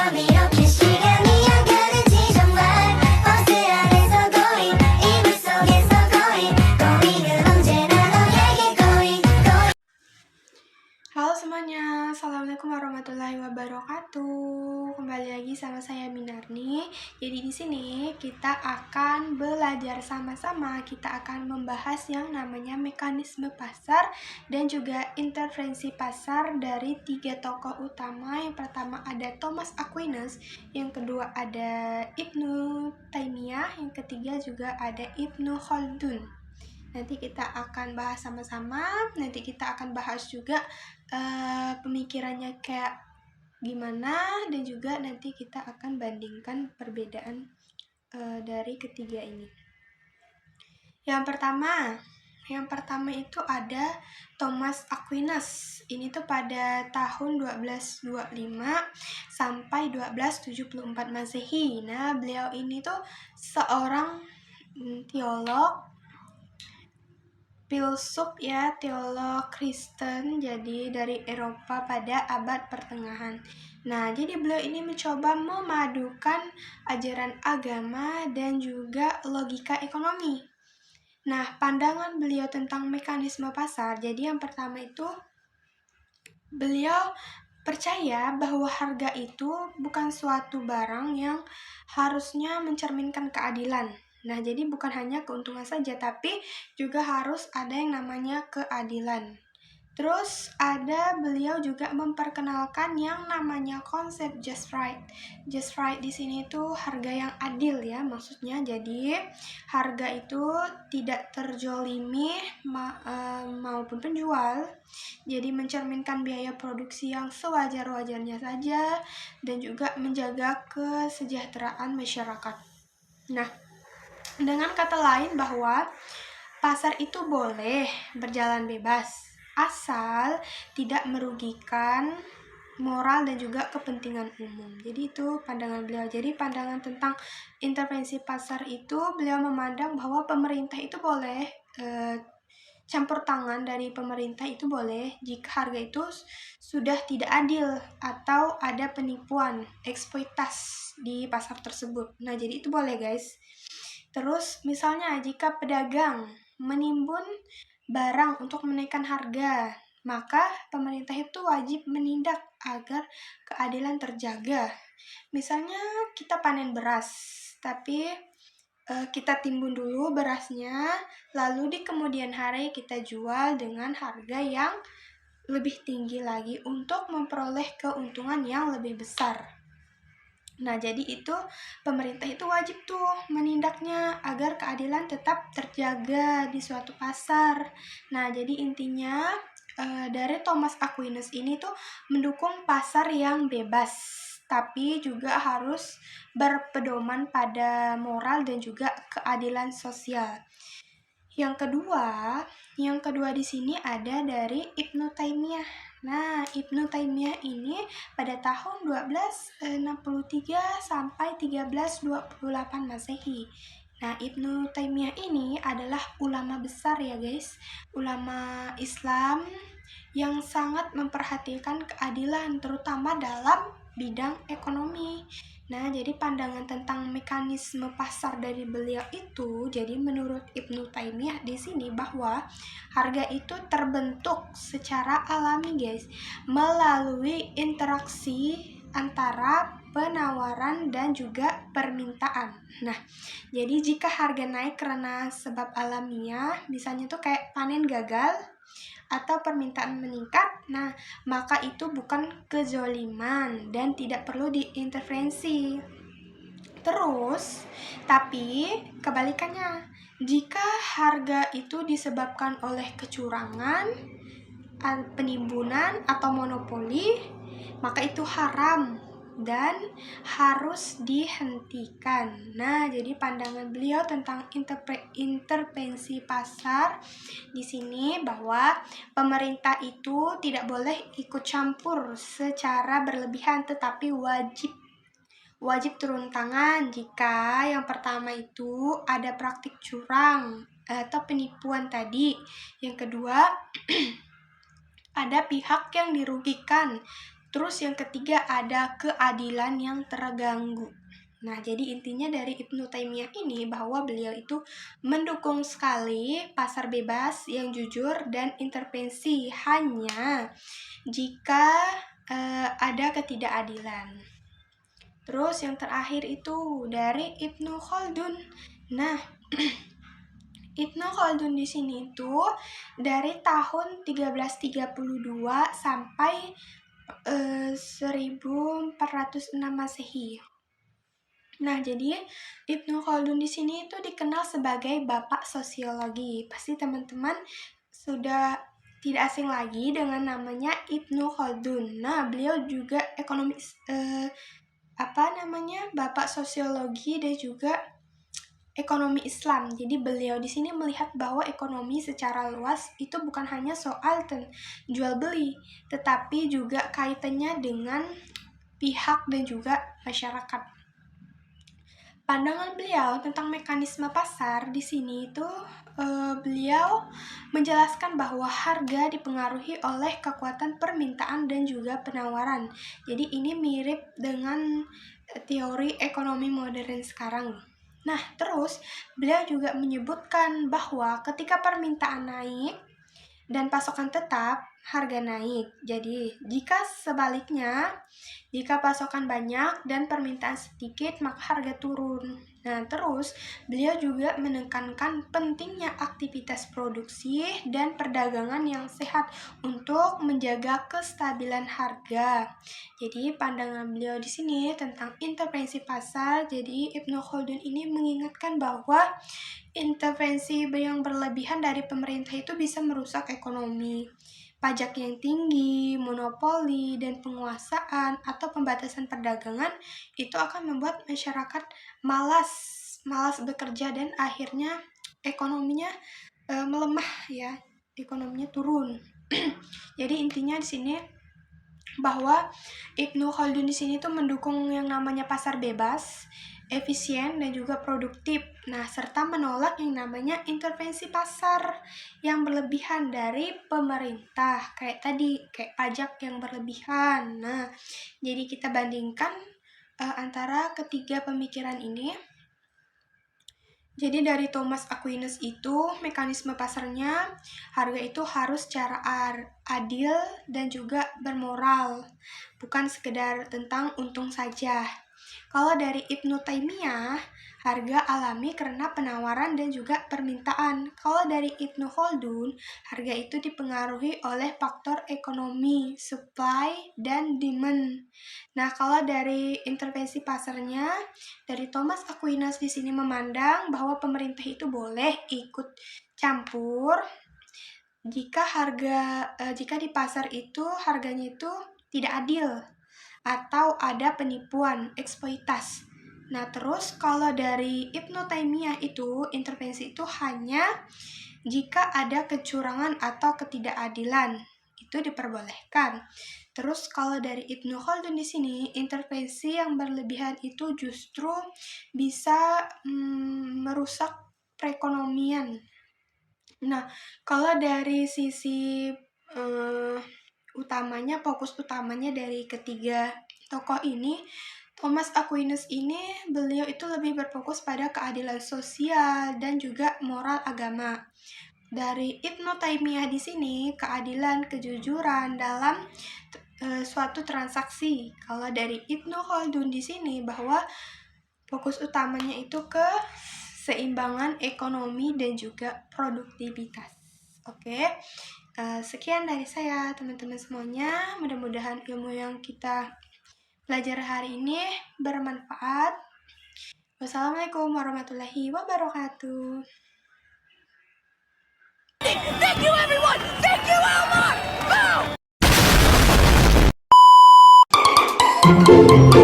밤 이렇게 시간이 안 가는지 정말 버스 안에서 going 이불 속에서 going 은 언제나 너에게 going. Halo semuanya, Assalamualaikum warahmatullahi wabarakatuh. Kembali lagi sama saya Minarni. Jadi di sini kita akan belajar sama-sama. Kita akan membahas yang namanya mekanisme pasar dan juga intervensi pasar dari 3 tokoh utama. Yang pertama ada Thomas Aquinas, yang kedua ada Ibnu Taimiyah, yang ketiga juga ada Ibnu Khaldun. Nanti kita akan bahas sama-sama. Nanti kita akan bahas juga pemikirannya kayak gimana, dan juga nanti kita akan bandingkan perbedaan dari ketiga ini. Yang pertama itu ada Thomas Aquinas. Ini tuh pada tahun 1225 sampai 1274 Masehi. Nah, beliau ini tuh seorang teolog, filsuf ya, teolog Kristen, jadi dari Eropa pada abad pertengahan. Nah, jadi beliau ini mencoba memadukan ajaran agama dan juga logika ekonomi. Nah, pandangan beliau tentang mekanisme pasar, jadi yang pertama itu beliau percaya bahwa harga itu bukan suatu barang yang harusnya mencerminkan keadilan. Nah, jadi bukan hanya keuntungan saja, tapi juga harus ada yang namanya keadilan. Terus beliau juga memperkenalkan yang namanya konsep just right. Just right di sini tuh harga yang adil ya, maksudnya. Jadi harga itu tidak terzolimi maupun penjual. Jadi mencerminkan biaya produksi yang sewajar-wajarnya saja dan juga menjaga kesejahteraan masyarakat. Nah, dengan kata lain bahwa pasar itu boleh berjalan bebas asal tidak merugikan moral dan juga kepentingan umum. Jadi itu pandangan beliau. Jadi pandangan tentang intervensi pasar itu beliau memandang bahwa pemerintah itu boleh campur tangan dari pemerintah itu boleh jika harga itu sudah tidak adil atau ada penipuan, eksploitasi di pasar tersebut. Nah, jadi itu boleh guys. Terus misalnya jika pedagang menimbun barang untuk menaikkan harga, maka pemerintah itu wajib menindak agar keadilan terjaga. Misalnya kita panen beras, tapi kita timbun dulu berasnya, lalu di kemudian hari kita jual dengan harga yang lebih tinggi lagi untuk memperoleh keuntungan yang lebih besar. Nah, jadi itu pemerintah itu wajib tuh menindaknya agar keadilan tetap terjaga di suatu pasar. Nah, jadi intinya dari Thomas Aquinas ini tuh mendukung pasar yang bebas, tapi juga harus berpedoman pada moral dan juga keadilan sosial. Yang kedua di sini ada dari Ibnu Taimiyah. Nah, Ibnu Taimiyah ini pada tahun 1263 sampai 1328 Masehi. Nah, Ibnu Taimiyah ini adalah ulama besar ya guys, ulama Islam yang sangat memperhatikan keadilan terutama dalam bidang ekonomi. Nah, jadi pandangan tentang mekanisme pasar dari beliau itu, jadi menurut Ibnu Taimiyah di sini bahwa harga itu terbentuk secara alami guys, melalui interaksi antara penawaran dan juga permintaan. Nah, jadi jika harga naik karena sebab alamiah, misalnya tuh kayak panen gagal atau permintaan meningkat, nah maka itu bukan kezoliman dan tidak perlu diintervensi. Terus, tapi kebalikannya, jika harga itu disebabkan oleh kecurangan, penimbunan atau monopoli, maka itu haram dan harus dihentikan. Nah, jadi pandangan beliau tentang intervensi pasar di sini bahwa pemerintah itu tidak boleh ikut campur secara berlebihan, tetapi wajib turun tangan jika yang pertama itu ada praktik curang atau penipuan tadi. Yang kedua, ada pihak yang dirugikan Terus yang ketiga ada keadilan yang terganggu. Nah, jadi intinya dari Ibnu Taimiyah ini bahwa beliau itu mendukung sekali pasar bebas yang jujur dan intervensi hanya jika ada ketidakadilan. Terus yang terakhir itu dari Ibnu Khaldun. Nah, Ibnu Khaldun di sini itu dari tahun 1332 sampai 1406 Masehi. Nah, jadi Ibnu Khaldun di sini itu dikenal sebagai bapak sosiologi. Pasti teman-teman sudah tidak asing lagi dengan namanya Ibnu Khaldun. Nah, beliau juga bapak sosiologi dan juga ekonomi Islam. Jadi beliau di sini melihat bahwa ekonomi secara luas itu bukan hanya soal jual beli, tetapi juga kaitannya dengan pihak dan juga masyarakat. Pandangan beliau tentang mekanisme pasar di sini itu beliau menjelaskan bahwa harga dipengaruhi oleh kekuatan permintaan dan juga penawaran. Jadi ini mirip dengan teori ekonomi modern sekarang. Nah, terus beliau juga menyebutkan bahwa ketika permintaan naik dan pasokan tetap, harga naik. Jadi, jika sebaliknya, jika pasokan banyak dan permintaan sedikit, maka harga turun. Nah, terus beliau juga menekankan pentingnya aktivitas produksi dan perdagangan yang sehat untuk menjaga kestabilan harga. Jadi, pandangan beliau di sini tentang intervensi pasar, jadi Ibnu Khaldun ini mengingatkan bahwa intervensi yang berlebihan dari pemerintah itu bisa merusak ekonomi. Pajak yang tinggi, monopoli, dan penguasaan atau pembatasan perdagangan itu akan membuat masyarakat malas bekerja dan akhirnya ekonominya melemah ya, ekonominya turun. Jadi intinya di sini bahwa Ibnu Khaldun di sini tuh mendukung yang namanya pasar bebas, efisien dan juga produktif. Nah, serta menolak yang namanya intervensi pasar yang berlebihan dari pemerintah. Kayak tadi, kayak pajak yang berlebihan. Nah, jadi kita bandingkan antara ketiga pemikiran ini. Jadi dari Thomas Aquinas itu mekanisme pasarnya harga itu harus secara adil dan juga bermoral, bukan sekedar tentang untung saja. Kalau dari Ibnu Taimiyah, harga alami karena penawaran dan juga permintaan. Kalau dari Ibnu Khaldun, harga itu dipengaruhi oleh faktor ekonomi, supply, dan demand. Nah, kalau dari intervensi pasarnya, dari Thomas Aquinas di sini memandang bahwa pemerintah itu boleh ikut campur jika di pasar itu harganya itu tidak adil atau ada penipuan, eksploitasi. Nah, terus kalau dari Ibnu Taimiyah itu intervensi itu hanya jika ada kecurangan atau ketidakadilan, itu diperbolehkan. Terus kalau dari Ibnu Khaldun di sini intervensi yang berlebihan itu justru bisa merusak perekonomian. Nah, kalau dari sisi fokus utamanya dari ketiga tokoh ini, Thomas Aquinas ini beliau itu lebih berfokus pada keadilan sosial dan juga moral agama. Dari Ibnu Taimiyah di sini keadilan, kejujuran dalam suatu transaksi. Kalau dari Ibnu Khaldun di sini bahwa fokus utamanya itu ke seimbangan ekonomi dan juga produktivitas. Oke. Sekian dari saya teman-teman semuanya, mudah-mudahan ilmu yang kita belajar hari ini bermanfaat. Wassalamualaikum warahmatullahi wabarakatuh. Thank you everyone! Thank you Elmar! Boom!